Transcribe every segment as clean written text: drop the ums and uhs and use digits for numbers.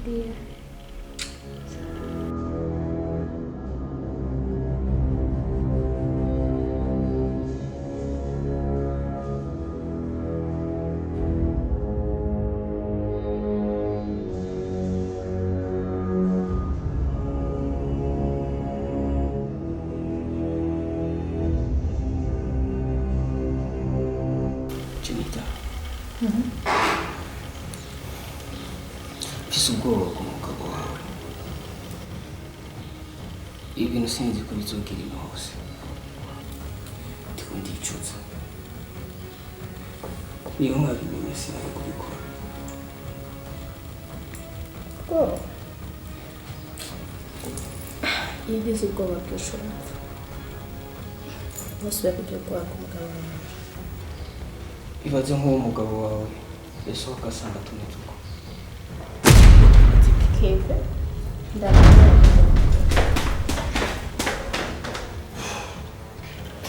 dear. ubwoba ku mugabo wawe ibintu sinzi ko bizogira hose ndiko ndicuza niyo mwabimenye sinari kubikora iyo ugize ubwoba bw'ishuri ntusubiye kugira ubwoba ku mugabo wawe ibaze nk'uwo mugabo wawe yasohoka asanga tumeze uko Keve ndabona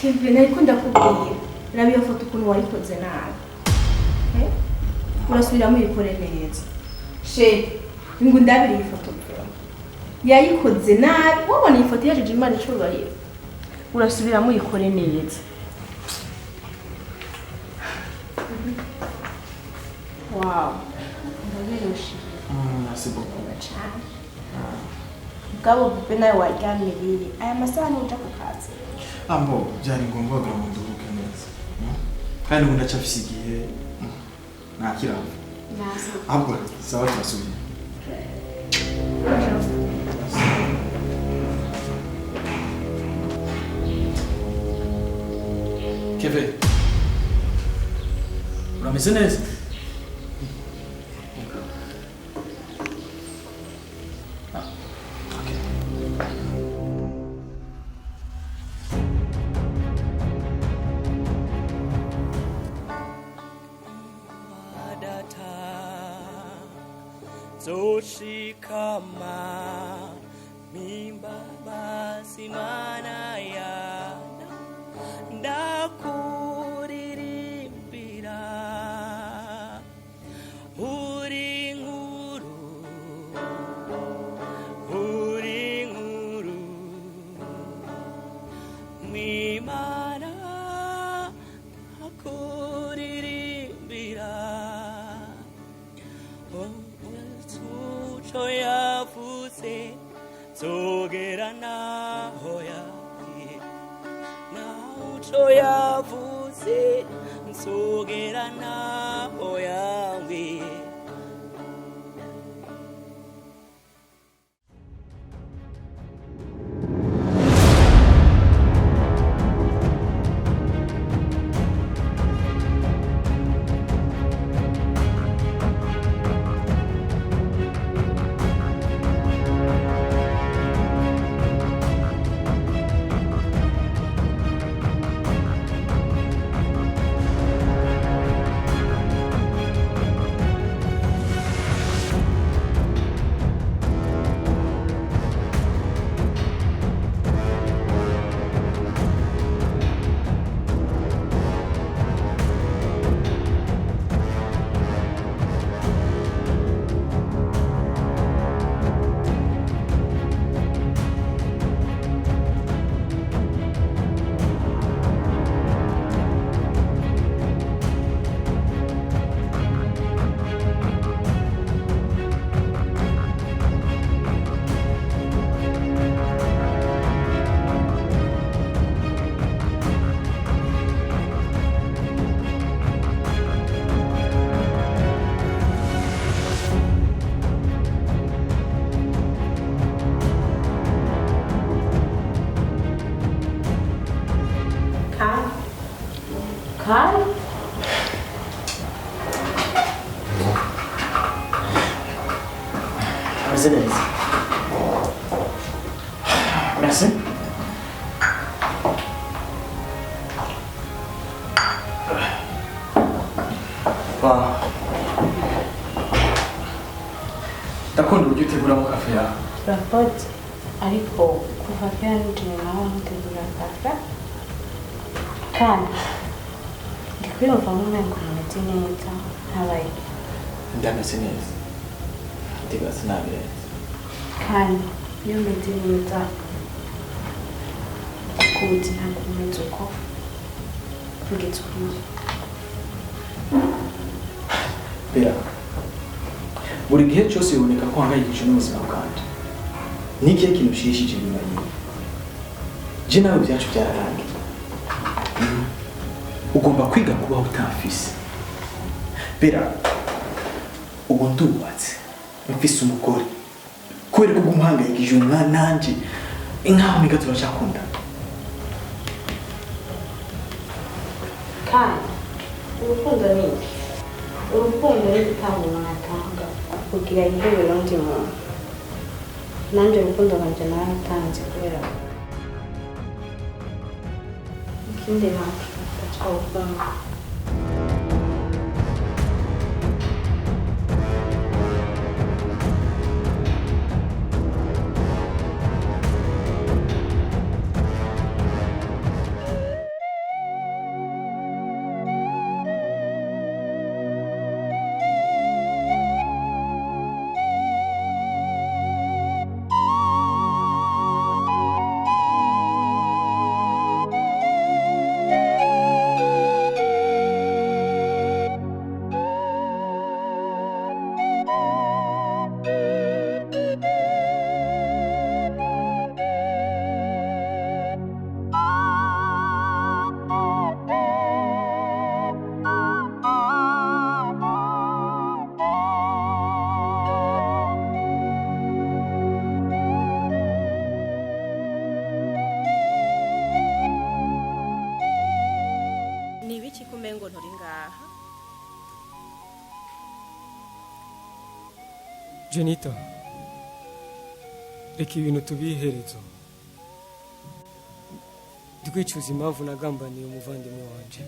Keve nariko ndakubwira nabi yo foto ukuntu wayikoze nabi urasubiramo uyikore neza she ngo ndabiri iyi foto yayikoze nabi wabona iyi foto yaje Imana icubahiro urasubiramo uyikore neza wow ndaberushi merci beaucoup Gabo bipe nawe waryamiriye aya masaha ntuja ku kazi ambo byari ngombwa ngo nduhuke neza kandi ubu ndacafise igihe nakirava ahubwo sawa turasubiye Keve urameze neza Zoshikama mimba basimana yana ndakuririmbira uri nkuru mimana ndakuririmbira yavuze zogera naho yagiye naho yavuze zogera naho yagiye Merci. Wow. Ndakunda uburyo uteguramo kafe yawe. Urakoze ariko kuva kera nijoro nawe ntegura kafe kandi ndikwiyumva nk'umwengo umeze neza ntabaye Ndameze neza. igitega sinabirenze. kandi iyo meze neza ku buzima bw'umeze uko kugeza ubu Bera, buri gihe cyose biboneka ko uhangayikishijwe n'ubuzima bwanjye. Ni ikihe kintu ushishije inyuma yiwe? Je nawe byacu byararangiye. Ugomba kwiga kubaho utafise. Bera, ubu ndubatse, mfise umugore. Kubera ko umuhangayikishije umwana nanje, inkaho niga turacakunda. kandi urukundo ni iki? Urukundo ni igitabo umuntu atanga kugira ihebero undi muntu. Nanjye urukundo rwanjye naratanze kubera ikindi ntacyo twawuvamo. Kumengo nturi ngaha. Jenita, reka ibintu tubiherezo. Ndikwicuza impamvu nagambaniye umuvandimwe wanje.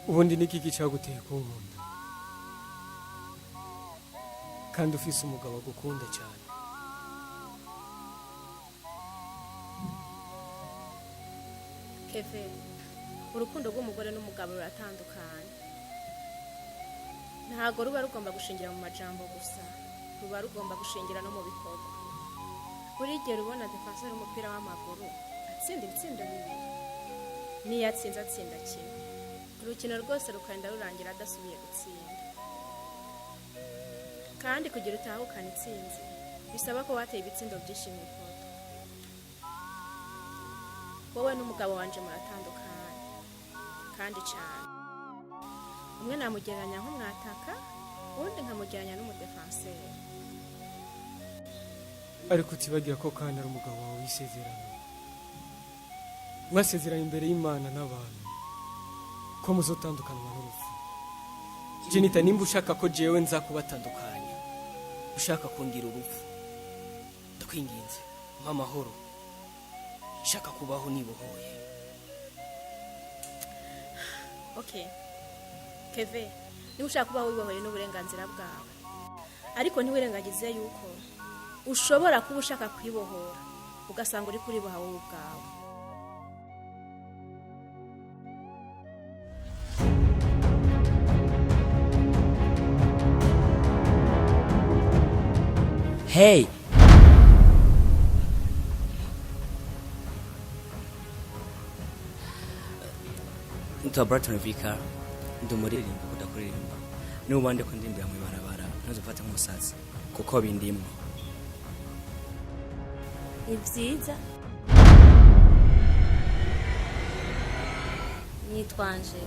Ubundi niki gicaguteye kunkunda? Kandi ufise umugabo agukunda cyane. Keve, urukundo rw'umugore n'umugabo ruratandukanye. Ntago ruba rugomba gushingira mu majambo gusa, ruba rugomba gushingira no mu bikorwa. Buri gihe rubona defenseur umupira w'amaguru atsinda ibitsindo bibiri, niyo atsinze atsinda kimwe. Urukino rwose rukanda rurangira adasubiye gutsinda. Kandi kugira utahukana itsinzi bisaba ko wateye ibitsindo byinshi mu ifoto. Wowe n'umugabo wanje muratandukanye kandi cyane. Umwe namugereranya nk'umwataka, undi nkamugereranya n'umudefenseur. Ariko utibagira ko kandi ari umugabo wawe Isezerano. Mwasezeranye imbere y'Imana n'abantu ko muzotandukanwa n'urupfu. Jenita, nimba ushaka ko jewe nzakubatandukanya, ushaka kungira urupfu, ndakwinginze mpa amahoro. Shaka kubaho nibohoye. Okay. Keve, niba ushaka kubaho wibohoye n'uburenganzira bwawe. Ariko ntiwirengagize yuko ushobora kuba ushaka kwibohora ugasanga uri kuriboha wowe ubwawe. Hey! Into Brighton Vika ndumuririmba kudakuririmba n'ubande ko ndimbira mu barabara ntuzufate nk'umusazi kuko bindimwe Ibyiza nitwanje